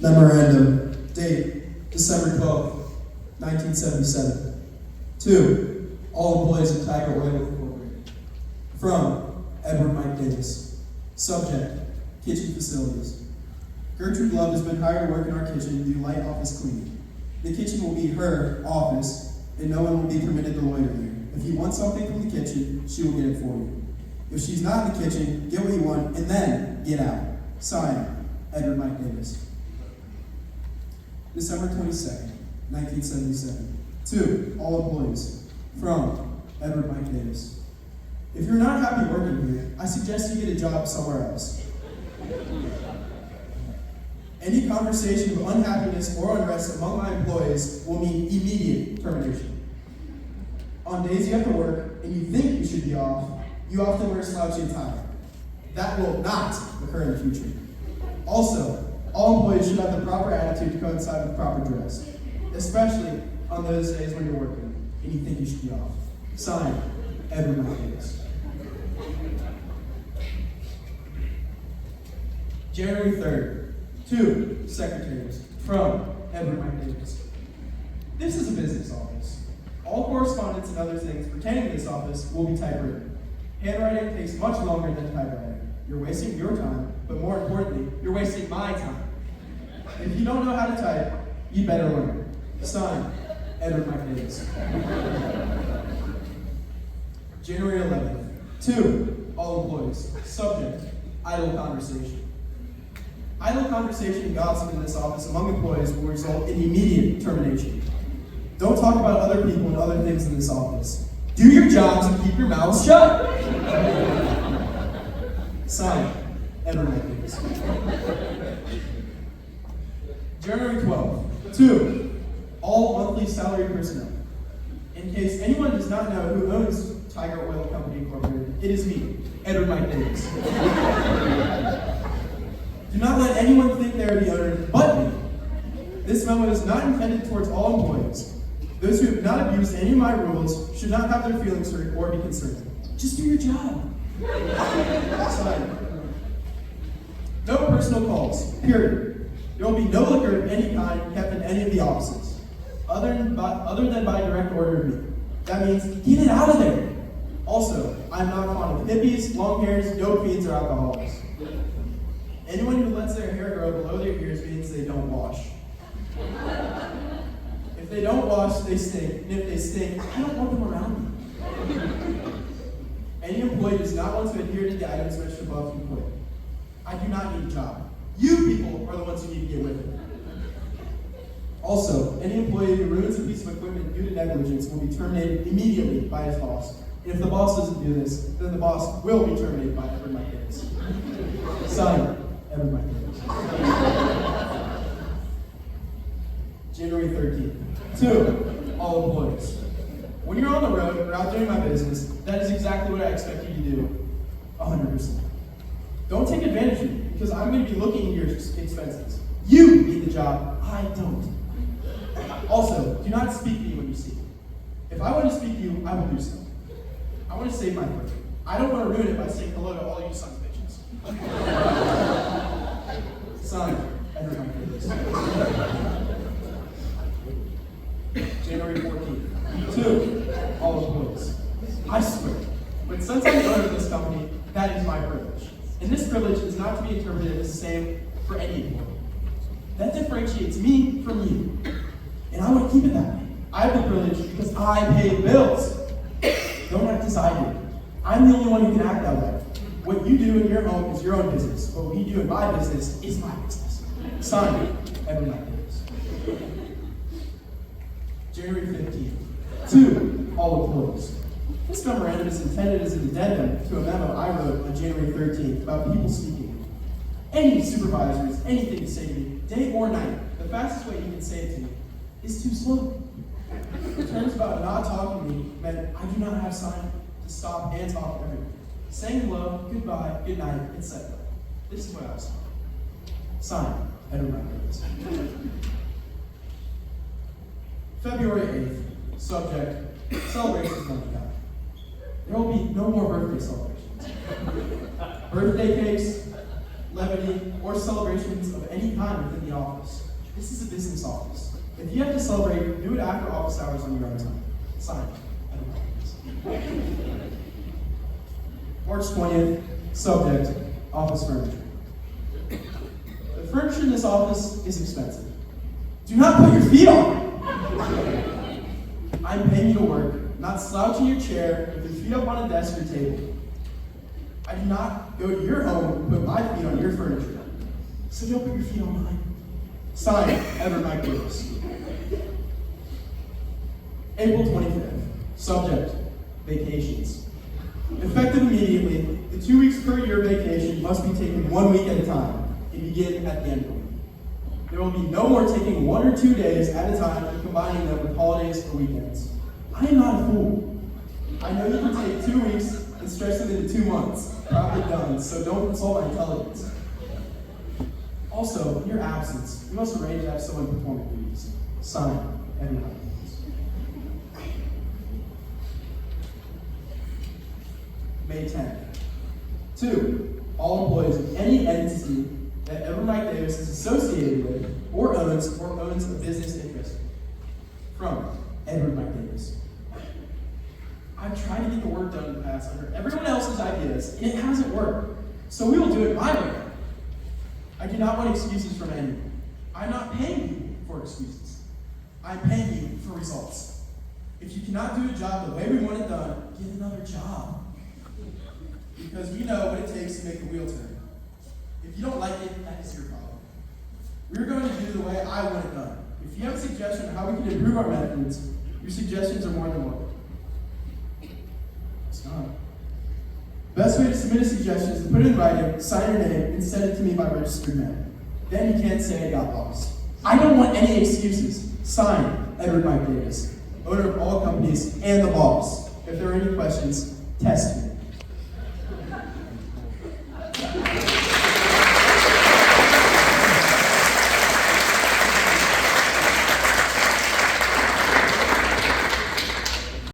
Memorandum, date December 12th, 1977. To all employees of Tiger Oil Incorporated. From Edward Mike Davis. Subject, kitchen facilities. Gertrude Love has been hired to work in our kitchen and do light office cleaning. The kitchen will be her office, and no one will be permitted to loiter there. If you want something from the kitchen, she will get it for you. If she's not in the kitchen, get what you want, and then get out. Signed, Edward Mike Davis. December 22nd, 1977. To all employees. From Edward Mike Davis. If you're not happy working here, I suggest you get a job somewhere else. Any conversation of unhappiness or unrest among my employees will mean immediate termination. On days you have to work and you think you should be off, you often wear slouchy attire. That will not occur in the future. Also, all employees should have the proper attitude to coincide with proper dress, especially on those days when you're working and you think you should be off. Signed, Edward Mike Davis. January 3rd, to secretaries. From Edward Mike Davis. This is a business office. All correspondence and other things pertaining to this office will be typewritten. Handwriting takes much longer than typewriting. You're wasting your time, but more importantly, you're wasting my time. If you don't know how to type, you better learn. Signed, Edward Mike Davis. January 11th. To all employees. Subject, idle conversation. Idle conversation and gossip in this office among employees will result in immediate termination. Don't talk about other people and other things in this office. Do your jobs and keep your mouths shut. Signed, Edward Mike Davis. January 12th. To all monthly salary personnel. In case anyone does not know who owns Tiger Oil Company Incorporated, it is me, Edward Mike Davis. Do not let anyone think they are the owner but me. This memo is not intended towards all employees. Those who have not abused any of my rules should not have their feelings hurt or be concerned. Just do your job. Signed. No personal calls, period. There will be no liquor of any kind kept in any of the offices, other than by direct order of me. That means, get it out of there. Also, I'm not fond of hippies, long hairs, dope fiends, or alcoholics. Anyone who lets their hair grow below their ears means they don't wash. If they don't wash, they stink. And if they stink, I don't want them around me. Any employee does not want to adhere to the items mentioned above can quit. I do not need a job. You people are the ones who need to get with it. Also, any employee who ruins a piece of equipment due to negligence will be terminated immediately by his boss. And if the boss doesn't do this, then the boss will be terminated by Edward Mike Davis. Signed, Edward Mike Davis. January 13th. To all employees. When you're on the road or out doing my business, that is exactly what I expect you to do. 100%. Don't take advantage of me, because I'm going to be looking at your expenses. You need the job, I don't. Also, do not speak to me when you see me. If I want to speak to you, I will do so. I want to save my throat. I don't want to ruin it by saying hello to all you sons of bitches. Signed, Edward Mike Davis. January 14th. To all employees. I swear, but since I'm the owner of this company, that is my privilege. And this privilege is not to be interpreted as the same for any employee. That differentiates me from you. And I want to keep it that way. I have the privilege because I pay bills. Don't act as I do. I'm the only one who can act that way. What you do in your home is your own business, but what you do in my business is my business. Signed, Edward Mike Davis. January 15th. To all employees. This memorandum is intended as an addendum to a memo I wrote on January 13th about people speaking. Any supervisors, anything to say to me, day or night, the fastest way you can say it to me is too slow. The terms about not talking to me meant I do not have time to stop and talk to everyone. Saying hello, goodbye, good night, etc. This is what I was talking. Signed, Edward Mike Davis. February 8th. Subject, celebrations money guy. There will be no more birthday celebrations. Birthday cakes, levity, or celebrations of any kind within the office. This is a business office. If you have to celebrate, do it after office hours on your own time. Sign. March 20th, subject, office furniture. The furniture in this office is expensive. Do not put your feet on it. I'm paying you to work, not slouch in your chair with your feet up on a desk or table. I do not go to your home and put my feet on your furniture. So don't put your feet on mine. Signed, Edward Mike Davis. April 25th, subject, vacations. Effective immediately, the 2 weeks per year vacation must be taken 1 week at a time and begin at the end of the week. There will be no more taking 1 or 2 days at a time and combining them with holidays or weekends. I am not a fool. I know you can take 2 weeks and stretch them into 2 months. Probably done, so don't insult my intelligence. Also, in your absence, you must arrange to have someone perform your duties. Sign, everyone. May 10th. 2. All employees of any entity that Edward Mike Davis is associated with or owns a business interest. From Edward Mike Davis. I've tried to get the work done in the past under everyone else's ideas, and it hasn't worked. So we will do it my way. I do not want excuses from anyone. I'm not paying you for excuses. I'm paying you for results. If you cannot do a job the way we want it done, get another job. Because we know what it takes to make the wheel turn. If you don't like it, that is your problem. We're going to do the way I want it done. If you have a suggestion on how we can improve our methods, your suggestions are more than welcome. It's not. Best way to submit a suggestion is to put it in writing, sign your name, and send it to me by registered mail. Then you can't say I got lost. I don't want any excuses. Sign, Edward Mike Davis, owner of all companies and the boss. If there are any questions, test me.